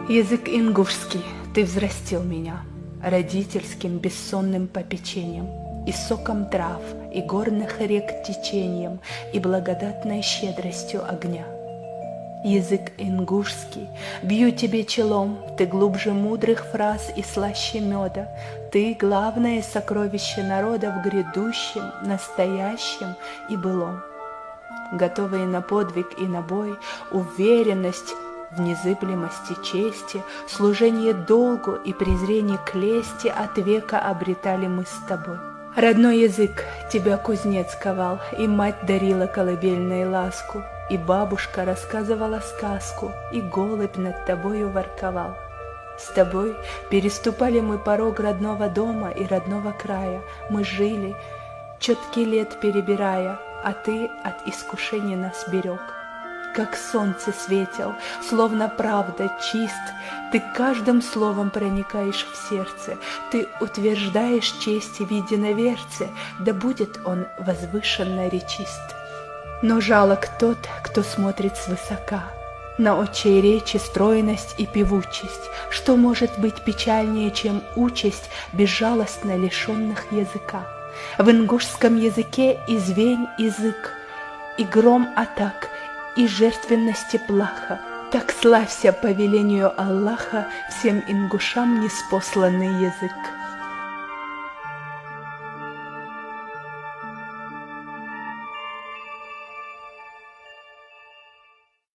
Язык ингушский, ты взрастил меня родительским бессонным попечением, и соком трав, и горных рек течением, и благодатной щедростью огня. Язык ингушский, бью тебе челом, ты глубже мудрых фраз и слаще меда, ты главное сокровище народа в грядущем, настоящем и былом. Готовые на подвиг и на бой, уверенность в незыблемости чести, служение долгу и презрение к лести от века обретали мы с тобой. Родной язык тебя кузнец ковал, и мать дарила колыбельную ласку, и бабушка рассказывала сказку, и голубь над тобою ворковал. С тобой переступали мы порог родного дома и родного края, мы жили, четки лет перебирая, а ты от искушений нас берег. Как солнце светил, словно правда чист, ты каждым словом проникаешь в сердце, ты утверждаешь честь в единоверце, да будет он возвышенно речист. Но жалок тот, кто смотрит свысока на отчей речи стройность и певучесть, что может быть печальнее, чем участь безжалостно лишенных языка. В ингушском языке и звень язык, и гром атак, и жертвенности плаха. Так славься по велению Аллаха всем ингушам ниспосланный язык.